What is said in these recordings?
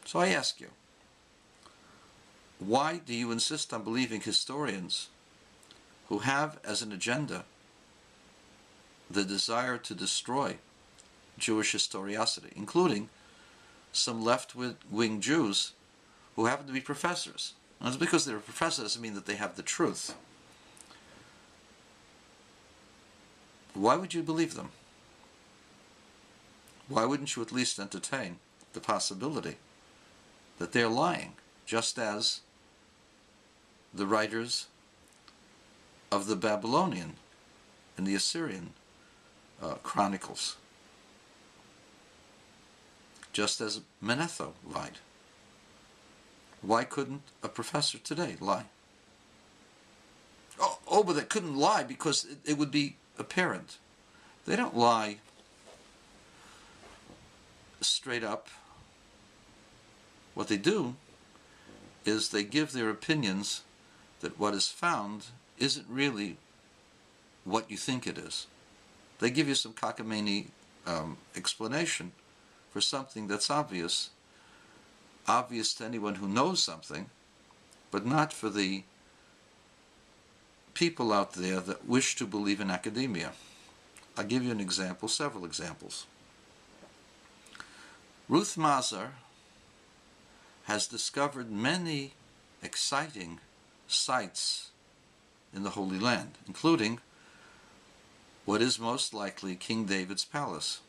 So I ask you, why do you insist on believing historians who have as an agenda the desire to destroy Jewish historicity, including some left-wing Jews who happen to be professors? And it's because they're professors doesn't mean that they have the truth. Why would you believe them? Why wouldn't you at least entertain the possibility that they're lying, just as the writers of the Babylonian and the Assyrian chronicles, just as Manetho lied? Why couldn't a professor today lie? Oh, but they couldn't lie because it would be apparent. They don't lie straight up. What they do is they give their opinions that what is found isn't really what you think it is. They give you some cockamamie explanation for something that's obvious to anyone who knows something, but not for the people out there that wish to believe in academia. I'll give you an example, several examples. Ruth Mazar has discovered many exciting sites in the Holy Land, including what is most likely King David's palace.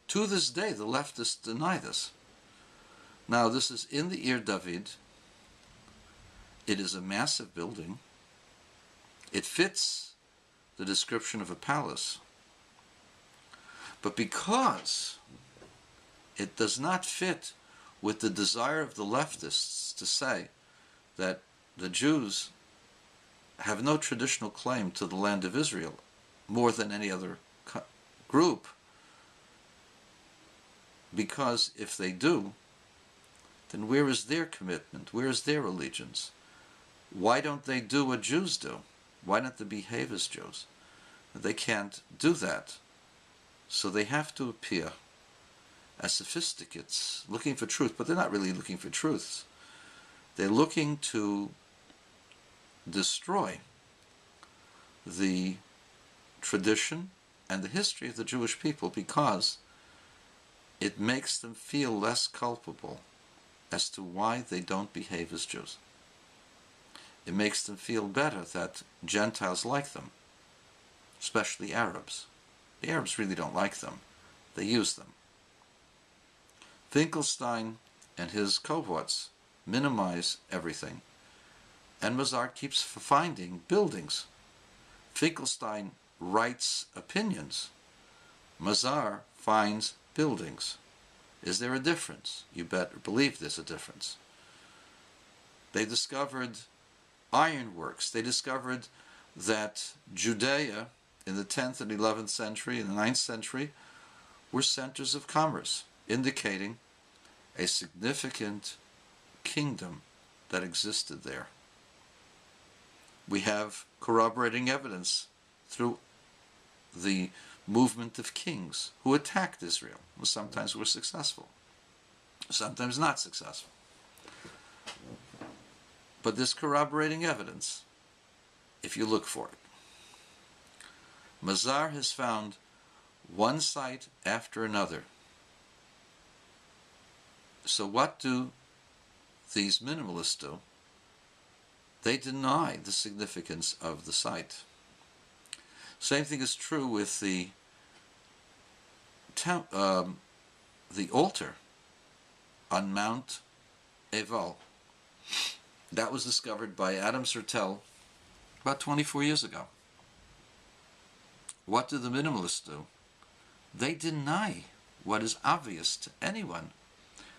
To this day, the leftists deny this. Now, this is in the Ir David. It is a massive building. It fits the description of a palace. But because it does not fit with the desire of the leftists to say that the Jews have no traditional claim to the land of Israel more than any other group, because if they do, then where is their commitment? Where is their allegiance? Why don't they do what Jews do? Why don't they behave as Jews? They can't do that. So they have to appear as sophisticates, looking for truth, but they're not really looking for truths. They're looking to destroy the tradition and the history of the Jewish people because it makes them feel less culpable as to why they don't behave as Jews. It makes them feel better that Gentiles like them, especially Arabs. The Arabs really don't like them. They use them. Finkelstein and his cohorts minimize everything, and Mazar keeps finding buildings. Finkelstein writes opinions. Mazar finds buildings. Is there a difference? You better believe there's a difference. They discovered ironworks. They discovered that Judea in the 10th and 11th century, in the 9th century, were centers of commerce, indicating a significant kingdom that existed there. We have corroborating evidence through the movement of kings who attacked Israel. Sometimes were successful, sometimes not successful. But there's corroborating evidence if you look for it. Mazar has found one site after another. So what do these minimalists do? They deny the significance of the site. Same thing is true with the altar on Mount Eval. That was discovered by Adam Sertel about 24 years ago. What do the minimalists do? They deny what is obvious to anyone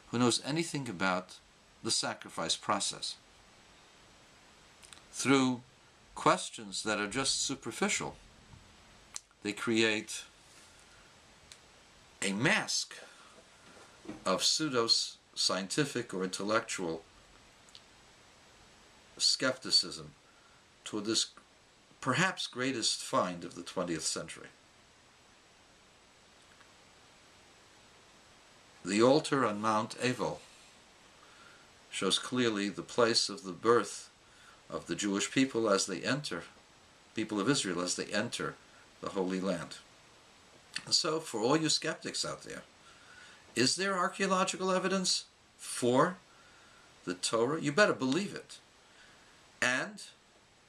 who knows anything about the sacrifice process. Through questions that are just superficial, they create a mask of pseudo-scientific or intellectual skepticism toward this perhaps greatest find of the 20th century. The altar on Mount Ebal shows clearly the place of the birth of the Jewish people as they enter, people of Israel as they enter the Holy Land. And so, for all you skeptics out there, is there archaeological evidence for the Torah? You better believe it. And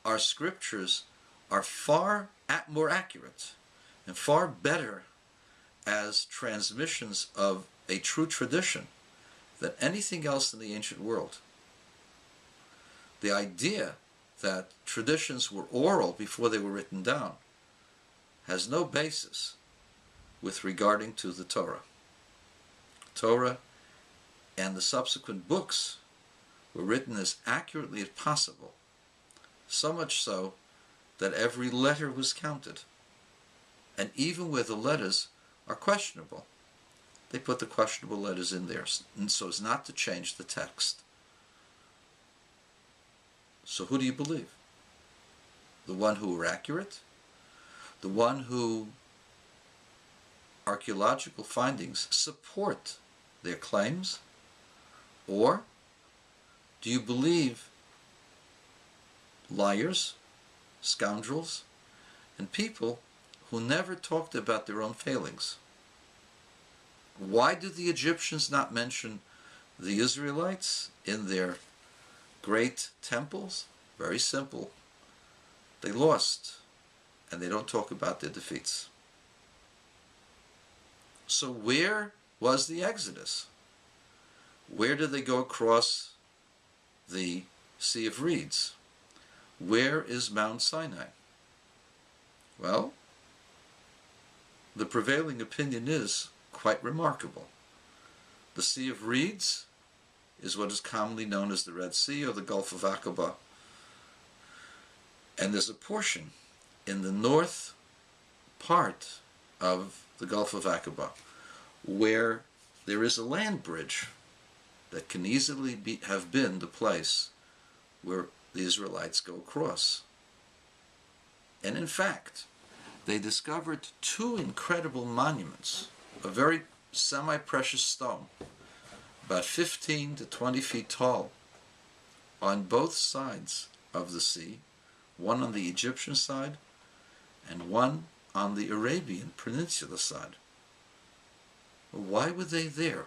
our scriptures are far more accurate and far better as transmissions of a true tradition than anything else in the ancient world. The idea that traditions were oral before they were written down has no basis with regarding to the Torah. Torah and the subsequent books were written as accurately as possible, so much so that every letter was counted. And even where the letters are questionable, they put the questionable letters in there, and so as not to change the text. So who do you believe? The one who were accurate? The one who archaeological findings support their claims? Or do you believe liars, scoundrels, and people who never talked about their own failings? Why do the Egyptians not mention the Israelites in their great temples? Very simple. They lost, and they don't talk about their defeats. So where was the Exodus? Where did they go across the Sea of Reeds? Where is Mount Sinai? Well, the prevailing opinion is quite remarkable. The Sea of Reeds is what is commonly known as the Red Sea or the Gulf of Aqaba. And there's a portion in the north part of the Gulf of Aqaba where there is a land bridge that can easily have been the place where the Israelites go across. And in fact, they discovered two incredible monuments, a very semi-precious stone, about 15 to 20 feet tall, on both sides of the sea, one on the Egyptian side and one on the Arabian Peninsula side. Why were they there?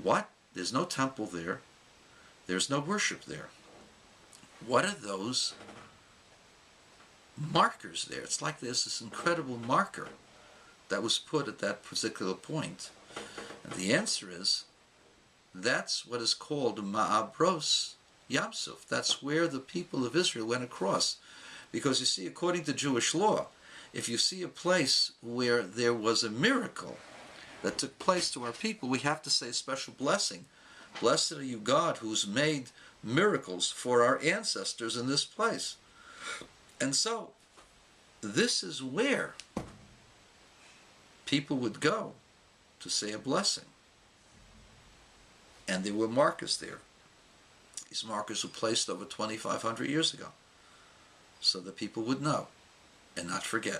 What? There's no temple there. There's no worship there. What are those markers there? It's like there's this incredible marker that was put at that particular point. And the answer is, that's what is called Ma'abros Yamsuf. That's where the people of Israel went across. Because you see, according to Jewish law, if you see a place where there was a miracle that took place to our people, we have to say a special blessing. Blessed are you, God, who's made miracles for our ancestors in this place. And so, this is where people would go to say a blessing. And there were markers there. These markers were placed over 2,500 years ago, so that people would know and not forget.